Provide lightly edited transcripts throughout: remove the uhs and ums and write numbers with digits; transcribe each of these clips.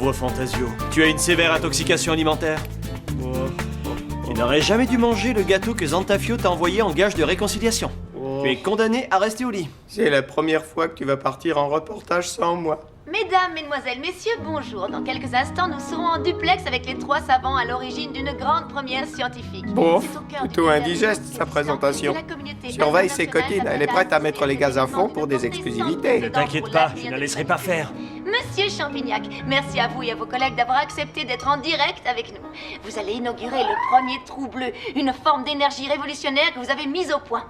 Pauvre Fantasio, tu as une sévère intoxication alimentaire. Tu n'aurais jamais dû manger le gâteau que Zantafio t'a envoyé en gage de réconciliation. Tu es condamné à rester au lit. C'est la première fois que tu vas partir en reportage sans moi. Mesdames, mesdemoiselles, messieurs, bonjour. Dans quelques instants, nous serons en duplex avec les 3 savants à l'origine d'une grande première scientifique. Bon, C'est au cœur plutôt du indigeste, univers sa présentation. de la communauté Surveille ses internationale cotines, elle est prête à mettre les gaz à fond pour des Ne exclusivités. t'inquiète pas, je ne la laisserai pas faire. Monsieur Champignac, merci à vous et à vos collègues d'avoir accepté d'être en direct avec nous. Vous allez inaugurer le premier trou bleu, une forme d'énergie révolutionnaire que vous avez mise au point.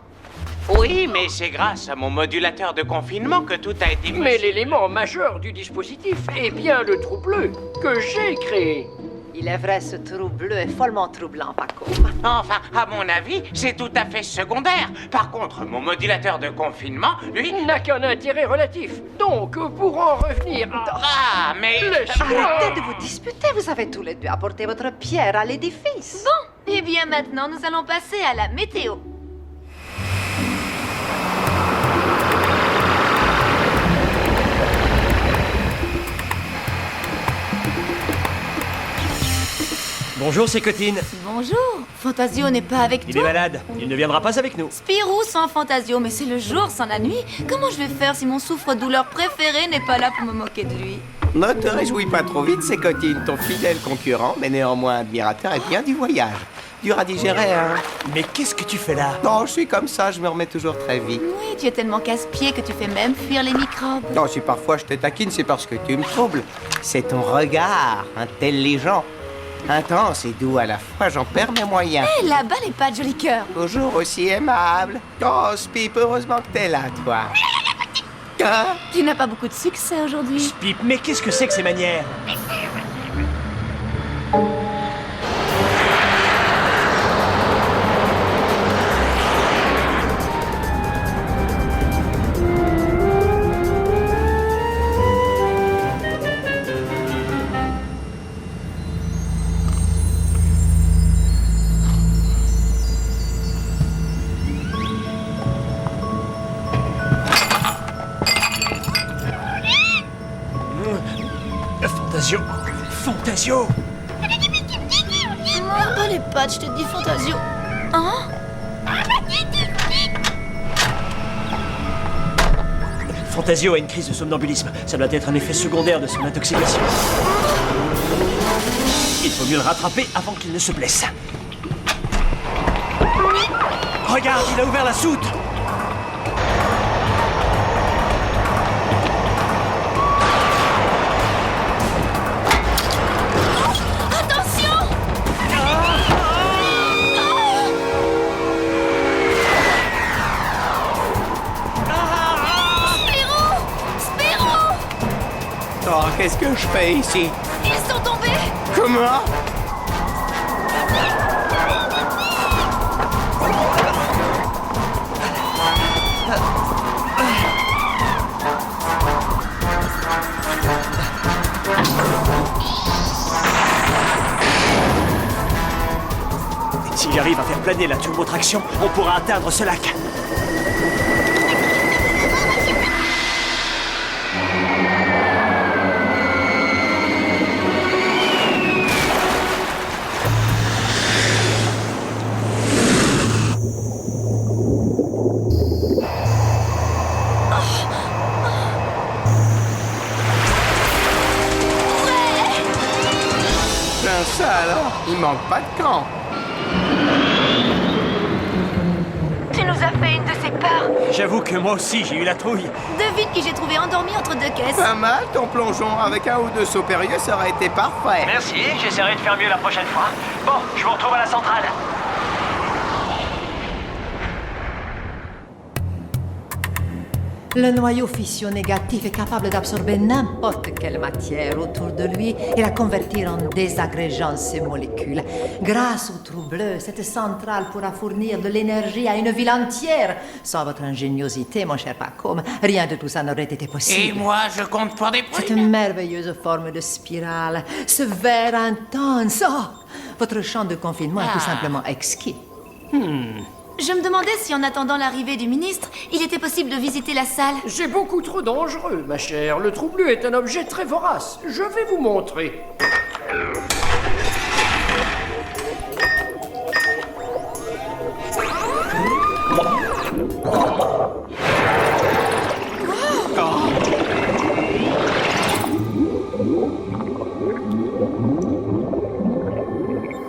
Oui, mais c'est grâce à mon modulateur de confinement que tout a été... Mais l'élément majeur du dispositif est bien le trou bleu que j'ai créé. Il est vrai, ce trou bleu est follement troublant, Paco. Enfin, à mon avis, c'est tout à fait secondaire. Par contre, mon modulateur de confinement, lui... N'a qu'un intérêt relatif. Donc, pour en revenir à... Ah, mais... Laisse-moi... Arrêtez de vous disputer, vous avez tous les deux apporté votre pierre à l'édifice. Bon, et bien maintenant, nous allons passer à la météo. Bonjour, c'est Cotine. Bonjour, Fantasio n'est pas avec Il toi. est malade, il ne viendra pas avec nous. Spirou sans Fantasio, mais c'est le jour sans la nuit. Comment je vais faire si mon souffre-douleur préféré n'est pas là pour me moquer de lui? Ne te réjouis pas trop vite, c'est Cotine, ton fidèle concurrent, mais néanmoins admirateur et bien du voyage. Dur à digérer, hein? Mais qu'est-ce que tu fais là? Non, je suis comme ça, je me remets toujours très vite. Oui, tu es tellement casse-pied que tu fais même fuir les microbes. Non, si parfois je te taquine, c'est parce que tu me troubles. C'est ton regard, intelligent, intense et doux à la fois, j'en perds mes moyens. Hé, là-bas les pattes, joli cœur. Toujours aussi aimable. Oh, Spip, heureusement que t'es là, toi. Hein? Tu n'as pas beaucoup de succès aujourd'hui. Pip, mais qu'est-ce que c'est que ces manières? Fantasio! Fantasio! Oh, pas les pattes, je te dis Fantasio. Hein? Fantasio a une crise de somnambulisme. Ça doit être un effet secondaire de son intoxication. Il faut mieux le rattraper avant qu'il ne se blesse. Regarde, il a ouvert la soute! Attention! Spirou! Spirou! Oh, qu'est-ce que je fais ici? Ils sont tombés! Comment? Si j'arrive à faire planer la turbotraction, on pourra atteindre ce lac. Ben ça alors, il manque pas de camp. Tu nous as fait une de ces parts. J'avoue que moi aussi, j'ai eu la trouille. Devine qui j'ai trouvé endormi entre 2 caisses. Pas mal, ton plongeon. Avec un ou deux sauts périlleux, ça aurait été parfait. Merci, j'essaierai de faire mieux la prochaine fois. Bon, je vous retrouve à la centrale. Le noyau fission négatif est capable d'absorber n'importe quelle matière autour de lui et la convertir en désagrégeant ces molécules. Grâce au trou bleu, cette centrale pourra fournir de l'énergie à une ville entière. Sans votre ingéniosité, mon cher Pacôme, rien de tout ça n'aurait été Et possible. moi, je compte pour des Cette prunes. merveilleuse forme de spirale, ce vert intense. Oh, votre champ de confinement est tout simplement exquis. Je me demandais si en attendant l'arrivée du ministre, il était possible de visiter la salle. C'est beaucoup trop dangereux, ma chère. Le trou bleu est un objet très vorace. Je vais vous montrer.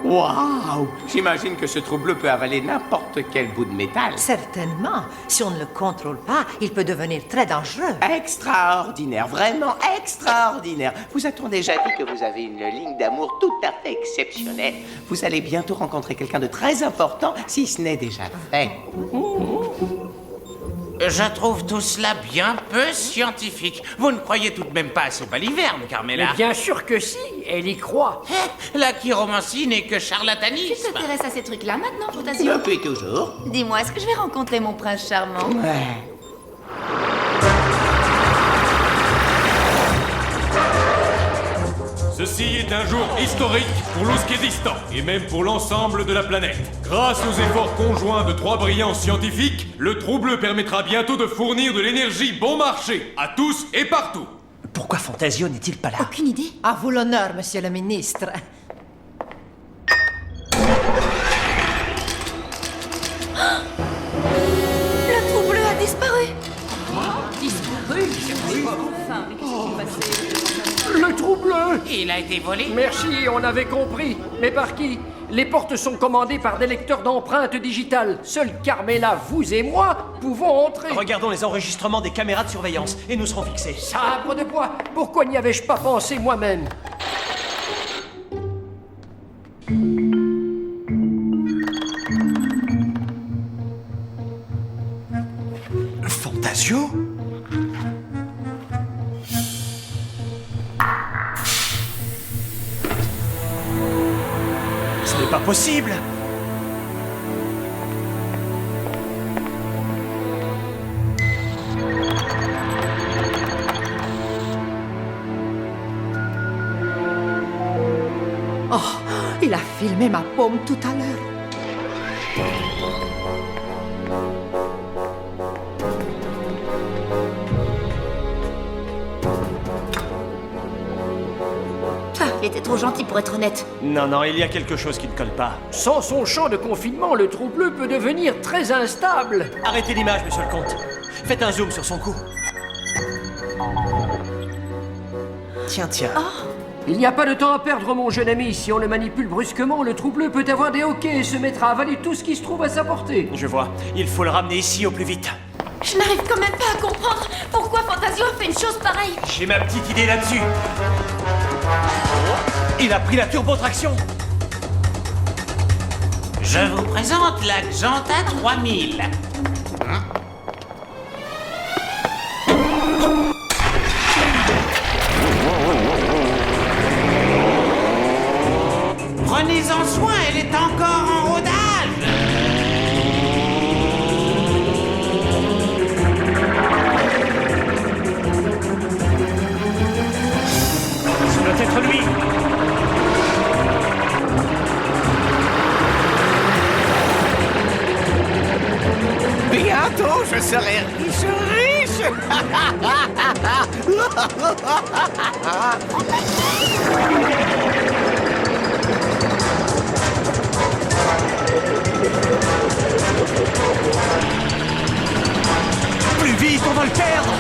Waouh! J'imagine que ce trou bleu peut avaler n'importe quel bout de métal. Certainement. Si on ne le contrôle pas, il peut devenir très dangereux. Extraordinaire, vraiment extraordinaire. Vous a-t-on déjà dit que vous avez une ligne d'amour tout à fait exceptionnelle? Vous allez bientôt rencontrer quelqu'un de très important, si ce n'est déjà fait. Je trouve tout cela bien peu scientifique. Vous ne croyez tout de même pas à ces balivernes, Carmela? Mais bien sûr que si, elle y croit. La chiromancie n'est que Tu charlatanisme. t'intéresses à ces trucs-là maintenant, Fantasio? Depuis toujours. Dis-moi, est-ce que je vais rencontrer mon prince charmant? Ouais. Ceci est un jour historique pour l'Ouzkézistan et même pour l'ensemble de la planète. Grâce aux efforts conjoints de 3 brillants scientifiques, le trou bleu permettra bientôt de fournir de l'énergie bon marché à tous et partout. Pourquoi Fantasio n'est-il pas là? Aucune idée. À vous l'honneur, monsieur le ministre. Le trou bleu a disparu. Le trou bleu! Il a été volé? Merci, on avait compris. Mais par qui? Les portes sont commandées par des lecteurs d'empreintes digitales. Seuls Carmela, vous et moi pouvons entrer. Regardons les enregistrements des caméras de surveillance et nous serons fixés. Sabre de bois, pourquoi n'y avais-je pas pensé moi-même? Fantasio? Ce n'est pas possible! Oh, il a filmé ma paume tout à l'heure. Il était trop gentil pour être honnête. Non, il y a quelque chose qui ne colle pas. Sans son champ de confinement, le trou bleu peut devenir très instable. Arrêtez l'image, monsieur le comte. Faites un zoom sur son cou. Tiens. Il n'y a pas de temps à perdre, mon jeune ami. Si on le manipule brusquement, le trou bleu peut avoir des hoquets et se mettre à avaler tout ce qui se trouve à sa portée. Je vois. Il faut le ramener ici au plus vite. Je n'arrive quand même pas à comprendre pourquoi Fantasio a fait une chose pareille. J'ai ma petite idée là-dessus. Il a pris la turbotraction. Je vous présente la Xanta 3000. Prenez-en soin, elle est encore en rodage. Ça doit être lui. Bientôt, je serai riche. Plus vite, on va le perdre.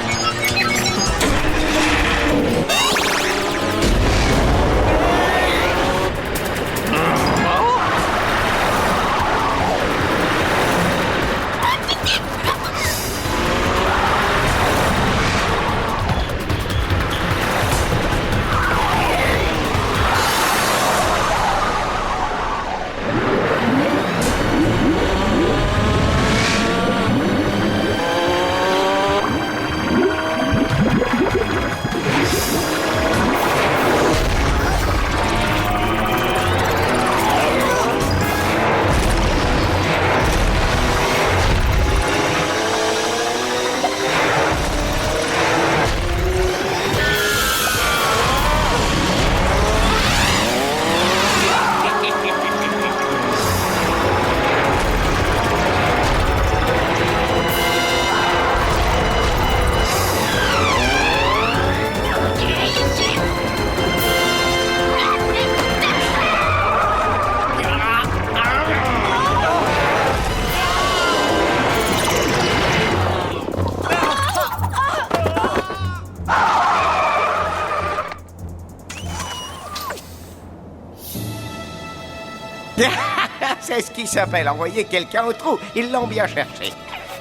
C'est ce qui s'appelle envoyer quelqu'un au trou. Ils l'ont bien cherché.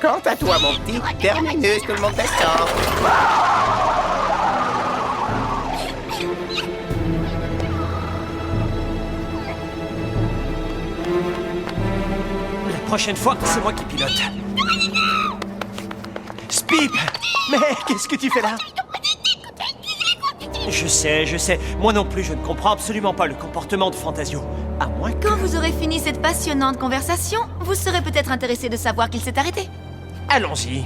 Quant à toi, mon petit, terminus, tout le monde descend. La prochaine fois, c'est moi qui pilote. Spip! Mais qu'est-ce que tu fais là? Je sais. Moi non plus, je ne comprends absolument pas le comportement de Fantasio. À moins que... Quand vous aurez fini cette passionnante conversation, vous serez peut-être intéressé de savoir qu'il s'est arrêté. Allons-y.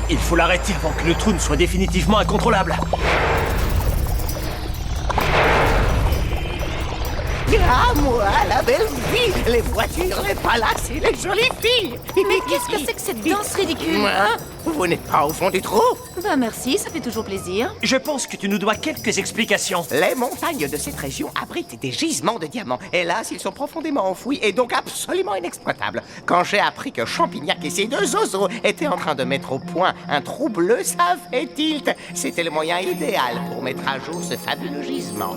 Il faut l'arrêter avant que le trou ne soit définitivement incontrôlable. Ah, moi, la belle vie, les voitures, les palaces et les jolies filles. Mais qu'est-ce que c'est que cette danse ridicule? Moi, vous n'êtes pas au fond du trou? Ben merci, ça fait toujours plaisir. Je pense que tu nous dois quelques explications. Les montagnes de cette région abritent des gisements de diamants. Hélas, ils sont profondément enfouis et donc absolument inexploitables. Quand j'ai appris que Champignac et ses deux zozos étaient en train de mettre au point un trou bleu, ça fait tilt. C'était le moyen idéal pour mettre à jour ce fabuleux gisement.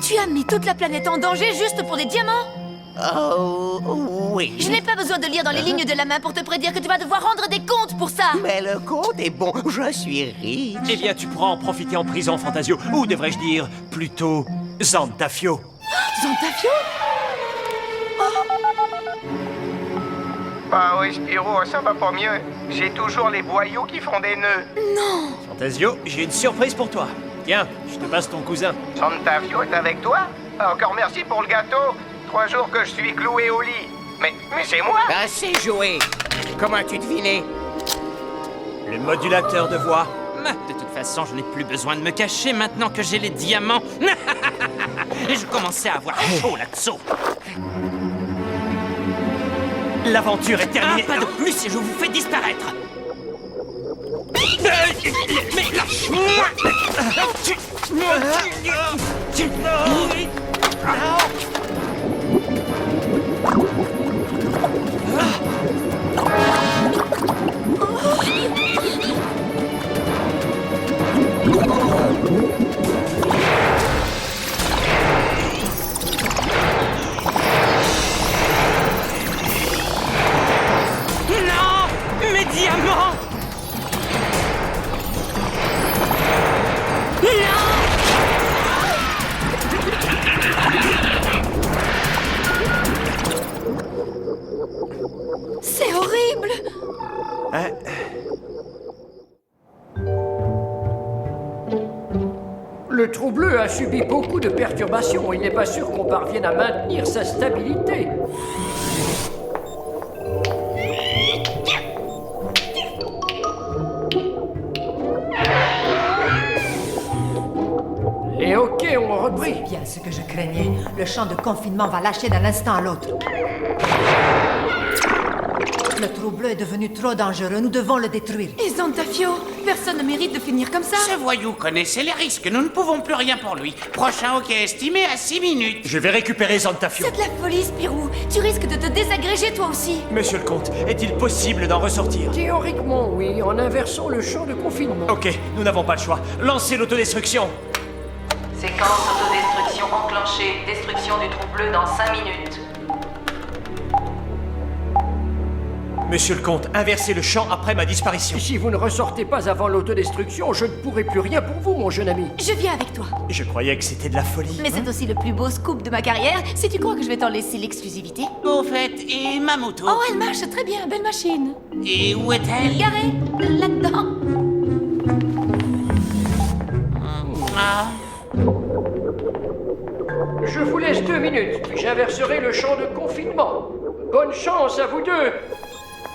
Tu as mis toute la planète en danger juste pour des diamants? Oh, oui. Je n'ai pas besoin de lire dans les lignes de la main pour te prédire que tu vas devoir rendre des comptes pour ça. Mais le compte est bon, je suis riche. Eh bien, tu pourras en profiter en prison, Fantasio. Ou devrais-je dire, plutôt, Zantafio. Zantafio? Ah oui, Spirou, ça va pas mieux. J'ai toujours les boyaux qui font des nœuds. Non. Fantasio, j'ai une surprise pour toi. Tiens, je te passe ton cousin. Zantafio est avec toi? Encore merci pour le gâteau. 3 jours que je suis cloué au lit. Mais c'est moi? Assez joué. Comment as-tu deviné? Le modulateur de voix. De toute façon, je n'ai plus besoin de me cacher maintenant que j'ai les diamants. Et je commençais à avoir chaud là-dessous. L'aventure est terminée. Pas de plus et je vous fais disparaître. Mais lâche-moi! Non! Mes diamants! C'est horrible. Hein? Le trou bleu a subi beaucoup de perturbations. Il n'est pas sûr qu'on parvienne à maintenir sa stabilité. Et ok, on reprit. C'est bien ce que je craignais. Le champ de confinement va lâcher d'un instant à l'autre. Le trou bleu est devenu trop dangereux. Nous devons le détruire. Et Zantafio? Personne ne mérite de finir comme ça. Ce voyou connaissait les risques, nous ne pouvons plus rien pour lui. Prochain hockey estimé à 6 minutes. Je vais récupérer Zantafio. C'est de la folie, Spirou. Tu risques de te désagréger toi aussi. Monsieur le comte, est-il possible d'en ressortir? Théoriquement, oui, en inversant le champ de confinement. Ok, nous n'avons pas le choix. Lancez l'autodestruction. Séquence autodestruction enclenchée. Destruction du trou bleu dans 5 minutes. Monsieur le comte, inversez le champ après ma disparition. Si vous ne ressortez pas avant l'autodestruction, je ne pourrai plus rien pour vous, mon jeune ami. Je viens avec toi. Je croyais que c'était de la folie. Mais c'est aussi le plus beau scoop de ma carrière. Si tu crois que je vais t'en laisser l'exclusivité. Au fait, et ma moto? Oh, elle marche très bien, belle machine. Et où est-elle? Garée, là-dedans. Ah. Je vous laisse 2 minutes, puis j'inverserai le champ de confinement. Bonne chance à vous deux.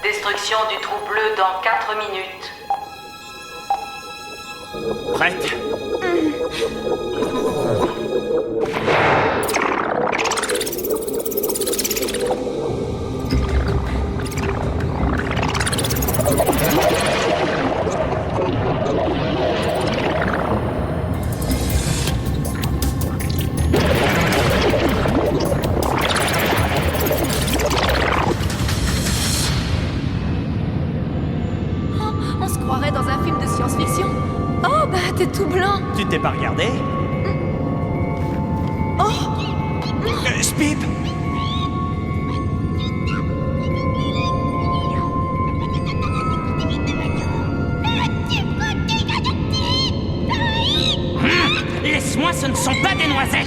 Destruction du trou bleu dans 4 minutes. Prête? On se croirait dans un film de science-fiction. Oh, bah, t'es tout blanc. Tu t'es pas regardé? Spip! Laisse-moi, ce ne sont pas des noisettes!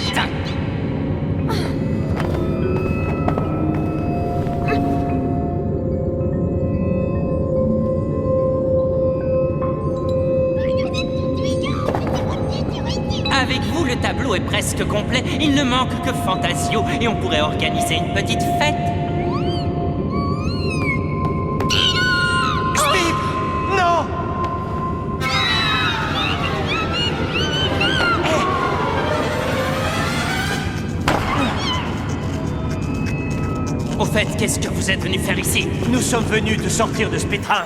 Avec vous, le tableau est presque complet. Il ne manque que Fantasio et on pourrait organiser une petite fête. Spip! Non! Au fait, qu'est-ce que vous êtes venu faire ici? Nous sommes venus te sortir de ce pétrin.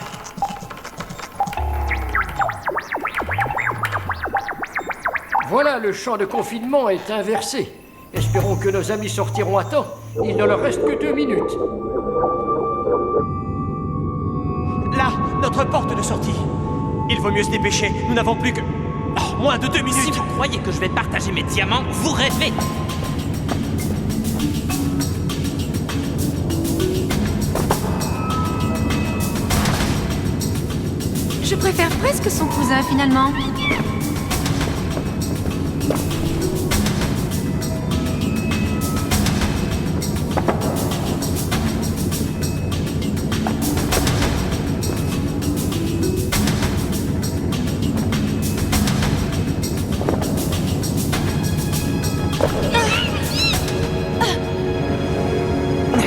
Voilà, le champ de confinement est inversé. Espérons que nos amis sortiront à temps. Il ne leur reste que 2 minutes. Là, notre porte de sortie. Il vaut mieux se dépêcher. Nous n'avons plus que... moins de 2 minutes. Si vous croyez que je vais partager mes diamants, vous rêvez. Je préfère presque son cousin, finalement.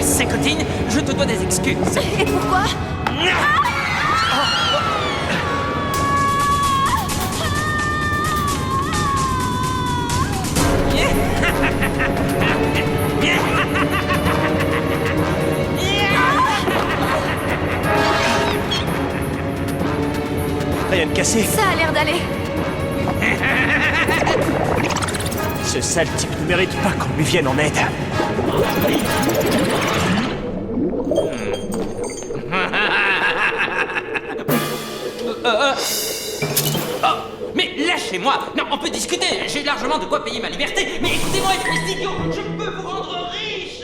Sécotine, je te dois des excuses. Et pourquoi? Rien de cassé. Ça a l'air d'aller. Ce sale type ne mérite pas qu'on lui vienne en aide. Mais lâchez-moi! Non, on peut discuter, j'ai largement de quoi payer ma liberté, mais écoutez-moi, espèce d'idiot, je peux vous rendre riche!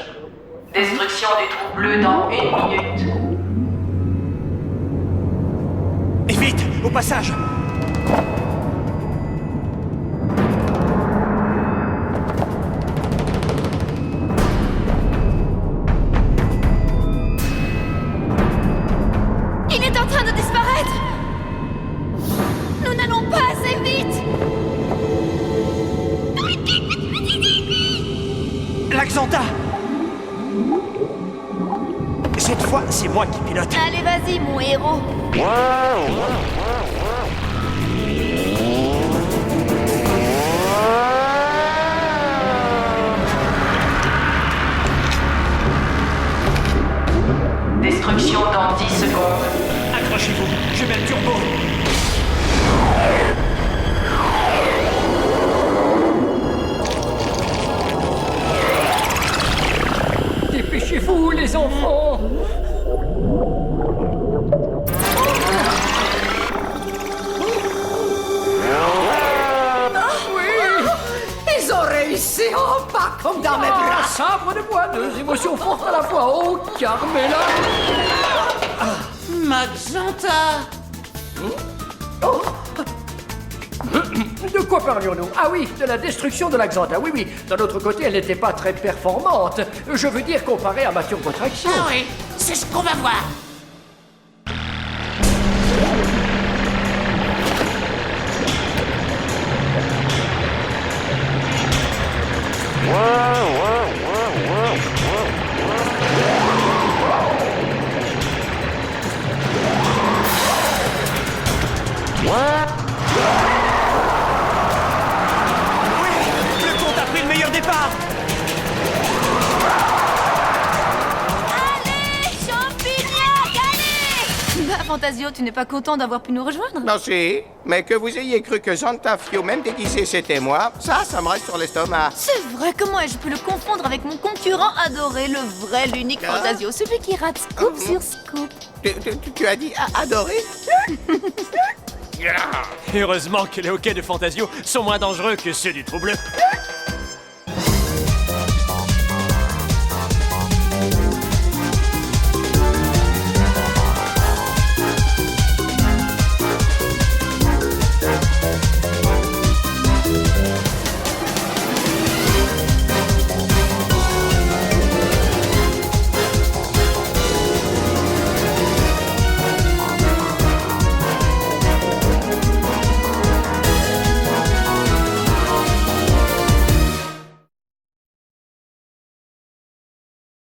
Destruction du trou bleu dans 1 minute. Et vite, au passage! Il est en train de disparaître. Nous n'allons pas assez vite. L'Axanta! Cette fois, c'est moi qui pilote. Allez, vas-y, mon héros. Destruction dans 10 secondes. Accrochez-vous, je mets le turbo. Dépêchez-vous, les enfants! Ils ont réussi, oh, pas comme dans mes bras. Sabre de bois, 2 émotions fortes à la fois. Oh, Carmela! Magenta! De quoi parlions-nous? Ah oui, de la destruction de la Xanta. Oui, oui. D'un autre côté, elle n'était pas très performante. Je veux dire, comparée à ma turbotraction. Ah oui, c'est ce qu'on va voir. Le compte a pris le meilleur départ. Allez, Champignac, allez! Bah, Fantasio, tu n'es pas content d'avoir pu nous rejoindre? Non, si. Mais que vous ayez cru que Zantafio, même déguisé, c'était moi, ça me reste sur l'estomac. C'est vrai, comment ai-je pu le confondre avec mon concurrent adoré, le vrai, l'unique Fantasio, celui qui rate scoop sur scoop? Tu as dit adoré? Heureusement que les hoquets de Fantasio sont moins dangereux que ceux du Trou Bleu.